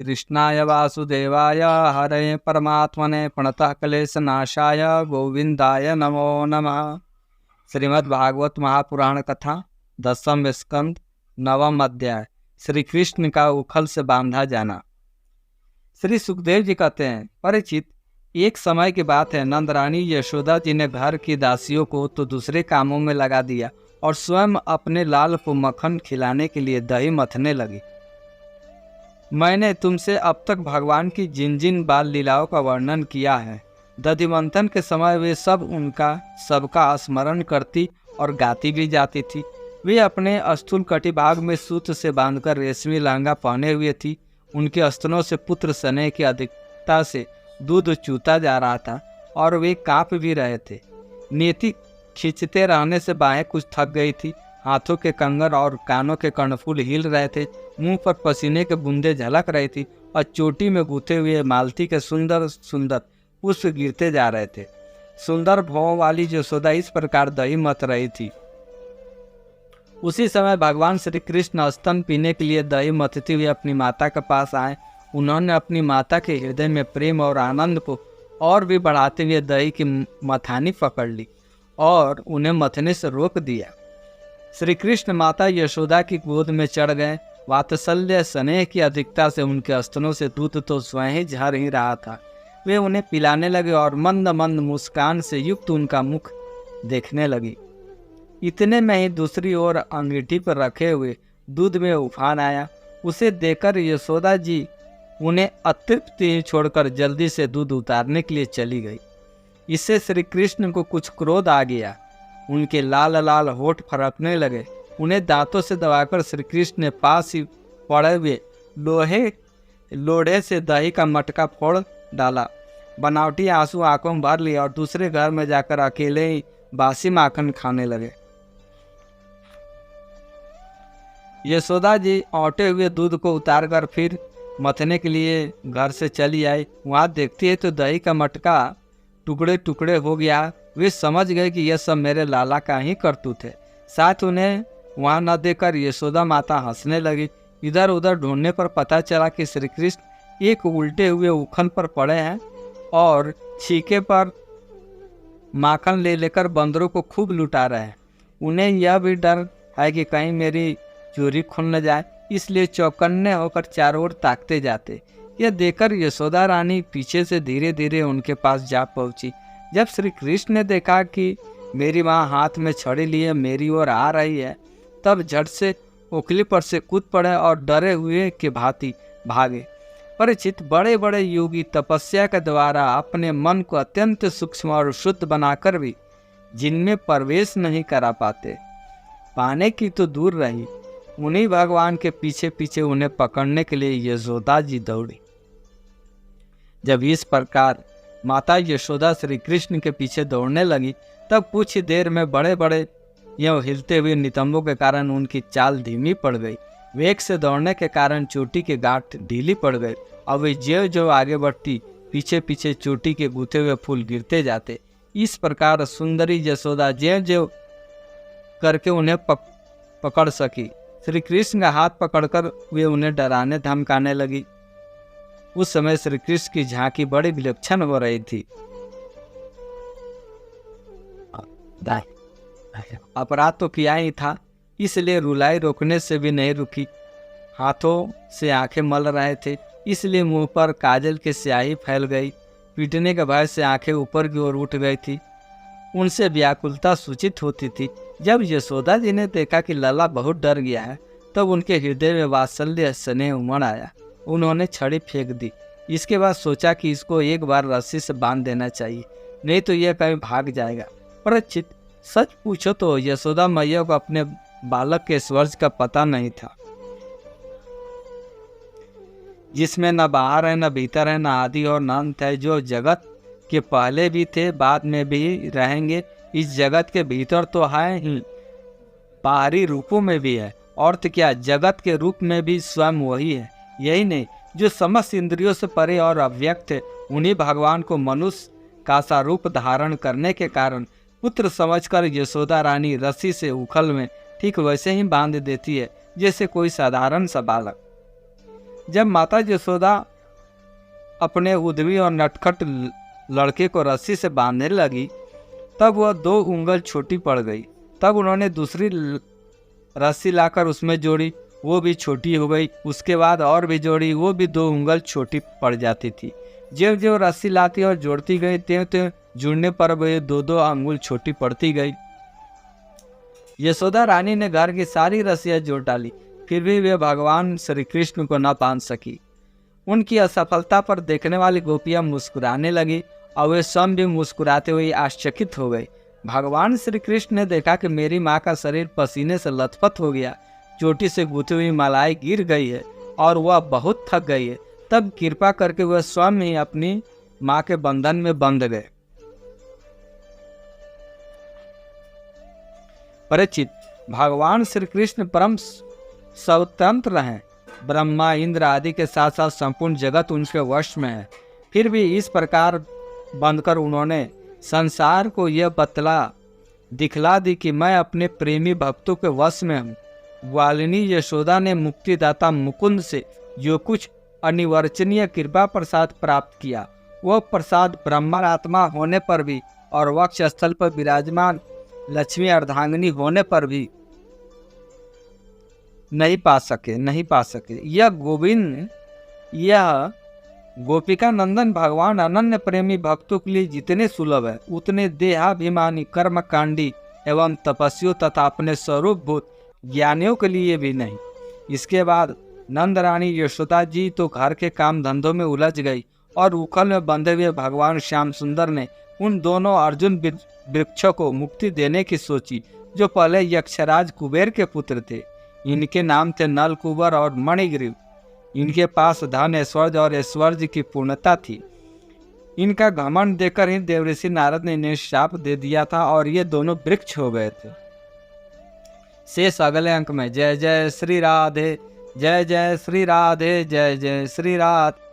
कृष्णाय वासुदेवाय हरे परमात्मने प्रणतः क्लेशनाशाय गोविंदाय नमो नमः। श्रीमद् भागवत महापुराण कथा 10वां स्कंद 9वां अध्याय। श्री कृष्ण का उखल से बांधा जाना। श्री सुखदेव जी कहते हैं, परीक्षित, एक समय की बात है, नंदरानी यशोदा जी ने घर की दासियों को तो दूसरे कामों में लगा दिया और स्वयं अपने लाल को मक्खन खिलाने के लिए दही मथने लगी। मैंने तुमसे अब तक भगवान की जिन जिन बाल लीलाओं का वर्णन किया है, दधि मंथन के समय वे सब सबका स्मरण करती और गाती भी जाती थी। वे अपने स्थूल कटिभाग में सूत्र से बांधकर रेशमी लहंगा पहने हुए थी। उनके स्तनों से पुत्र स्नेह की अधिकता से दूध चूता जा रहा था और वे कांप भी रहे थे। नीति खींचते रहने से बाहें कुछ थक गई थी। हाथों के कंगन और कानों के कर्णफूल हिल रहे थे। मुंह पर पसीने के बूंदे झलक रही थी और चोटी में गूथे हुए मालती के सुंदर सुंदर पुष्प गिरते जा रहे थे। सुंदर भौं वाली यशोदा इस प्रकार दही मथ रही थी। उसी समय भगवान श्री कृष्ण स्तन पीने के लिए दही मथती हुए अपनी माता के पास आए। उन्होंने अपनी माता के हृदय में प्रेम और आनंद को और भी बढ़ाते हुए दही की मथानी पकड़ ली और उन्हें मथने से रोक दिया। श्री कृष्ण माता यशोदा की गोद में चढ़ गए। वात्सल्य स्नेह की अधिकता से उनके स्तनों से दूध तो स्वयं ही झर ही रहा था। वे उन्हें पिलाने लगे और मंद मंद मुस्कान से युक्त उनका मुख देखने लगी। इतने में ही दूसरी ओर अंगीठी पर रखे हुए दूध में उफान आया। उसे देखकर यशोदा जी उन्हें अतृप्त ही छोड़कर जल्दी से दूध उतारने के लिए चली गई। इससे श्री कृष्ण को कुछ क्रोध आ गया। उनके लाल लाल होठ फरकने लगे। उन्हें दांतों से दबाकर श्री कृष्ण ने पास ही पड़े हुए लोढ़े से दही का मटका फोड़ डाला। बनावटी आंसू आंखों में भर लिया और दूसरे घर में जाकर अकेले ही बासी माखन खाने लगे। यशोदा जी औटे हुए दूध को उतारकर फिर मथने के लिए घर से चली आई। वहां देखती है तो दही का मटका टुकड़े टुकड़े हो गया। वे समझ गए कि यह सब मेरे लाला का ही करतूत है। साथ उन्हें वहां न देखकर यशोदा माता हंसने लगी। इधर उधर ढूंढने पर पता चला कि श्री कृष्ण एक उल्टे हुए उखल पर पड़े हैं और छीके पर माखन ले लेकर बंदरों को खूब लुटा रहे हैं। उन्हें यह भी डर है कि कहीं मेरी चोरी खुल न जाए, इसलिए चौकन्ने होकर चारों ओर ताकते जाते। यह देखकर यशोदा रानी पीछे से धीरे धीरे उनके पास जा पहुंची। जब श्री कृष्ण ने देखा कि मेरी माँ हाथ में छड़ी लिए मेरी ओर आ रही है, तब झट से ओखली पर से कूद पड़े और डरे हुए के भांति भागे। परिचित, बड़े बड़े योगी तपस्या के द्वारा अपने मन को अत्यंत सूक्ष्म और शुद्ध बनाकर भी जिनमें प्रवेश नहीं करा पाने की तो दूर रही, उन्हीं भगवान के पीछे पीछे उन्हें पकड़ने के लिए यशोदा जी दौड़ी। जब इस प्रकार माता यशोदा श्री कृष्ण के पीछे दौड़ने लगी, तब कुछ ही देर में बड़े बड़े यूं हिलते हुए नितंबों के कारण उनकी चाल धीमी पड़ गई। वेग से दौड़ने के कारण चोटी के गांठ ढीली पड़ गए और वे जो आगे बढ़ती, पीछे पीछे चोटी के गूथे हुए फूल गिरते जाते। इस प्रकार सुंदरी यशोदा जो करके उन्हें पकड़ सकी। श्री कृष्ण का हाथ पकड़कर वे उन्हें डराने धमकाने लगी। उस समय श्री कृष्ण की झांकी बड़ी विलक्षण हो रही थी। अपराध तो किया ही था, इसलिए रुलाई रोकने से भी नहीं रुकी। हाथों से आंखें मल रहे थे, इसलिए मुंह पर काजल की स्याही फैल गई। पीटने के भय से आंखें ऊपर की ओर उठ गई थी। उनसे व्याकुलता सूचित होती थी। जब यशोदा जी ने देखा कि लला बहुत डर गया है, तब उनके हृदय में वात्सल्य स्नेह उमड़ आया। उन्होंने छड़ी फेंक दी। इसके बाद सोचा कि इसको एक बार रस्सी से बांध देना चाहिए, नहीं तो यह कहीं भाग जाएगा। परीक्षित, सच पूछो तो यशोदा मैया को अपने बालक के स्वर्ग का पता नहीं था, जिसमें न बाहर है, न भीतर है, न आदि और न अंत है, जो जगत के पहले भी थे, बाद में भी रहेंगे। इस जगत के भीतर तो है ही, बाहरी रूपों में भी है। अर्थ क्या, जगत के रूप में भी स्वयं वही है। यही नहीं, जो समस्त इंद्रियों से परे और अव्यक्त है, उन्हीं भगवान को मनुष्य का सा रूप धारण करने के कारण पुत्र समझकर यशोदा रानी रस्सी से उखल में ठीक वैसे ही बांध देती है जैसे कोई साधारण सा बालक। जब माता यशोदा अपने उद्यमी और नटखट लड़के को रस्सी से बांधने लगी तब वह 2 उंगल छोटी पड़ गई। तब उन्होंने दूसरी रस्सी लाकर उसमें जोड़ी, वो भी छोटी हो गई। उसके बाद और भी जोड़ी, वो भी 2 उंगल छोटी पड़ जाती थी। ज्यों ज्यों रस्सी लाती और जोड़ती गई त्यों त्यों जुड़ने पर वे 2-2 अंगुल छोटी पड़ती गई। यशोदा रानी ने घर की सारी रस्सियां जोड़ डाली, फिर भी वे भगवान श्री कृष्ण को न बांध सकी। उनकी असफलता पर देखने वाली गोपियां मुस्कुराने लगी और वे स्वयं भी मुस्कुराते हुए आश्चर्यचकित हो गए। भगवान श्री कृष्ण ने देखा कि मेरी माँ का शरीर पसीने से लथपथ हो गया, चोटी से गुथी हुई मालाएं गिर गई है और वह बहुत थक गई है। तब कृपा करके वह स्वयं ही अपनी माँ के बंधन में बंध गए। परीक्षित, भगवान श्री कृष्ण परम स्वतंत्र हैं। ब्रह्मा इंद्र आदि के साथ साथ संपूर्ण जगत उनके वश में है। फिर भी इस प्रकार बंधकर उन्होंने संसार को यह दिखला दी कि मैं अपने प्रेमी भक्तों के वश में हूँ। ग्वालिनी यशोदा ने मुक्तिदाता मुकुंद से जो कुछ अनिवर्चनीय कृपा प्रसाद प्राप्त किया, वह प्रसाद ब्रह्मात्मा होने पर भी और वक्ष स्थल पर विराजमान लक्ष्मी अर्धांगिनी होने पर भी नहीं पा सके। यह गोपिका नंदन भगवान अनन्य प्रेमी भक्तों के लिए जितने सुलभ है, उतने देहाभिमानी कर्मकांडी एवं तपस्वियों तथा अपने स्वरूप भूत ज्ञानियों के लिए भी नहीं। इसके बाद नंद रानी यशोदा जी तो घर के काम धंधों में उलझ गई और उखल में बंधे हुए भगवान श्याम सुंदर ने उन दोनों अर्जुन वृक्षों को मुक्ति देने की सोची, जो पहले यक्षराज कुबेर के पुत्र थे। इनके नाम थे नल कुबर और मणिग्रीव। इनके पास धन ऐश्वर्य और ऐश्वर्य की पूर्णता थी। इनका घमंड देखकर ही देवऋषि नारद ने इन्हें शाप दे दिया था और ये दोनों वृक्ष हो गए थे। शेष अगले अंक में। जय जय श्री राधे, जय जय श्री राधे, जय जय श्री राधे।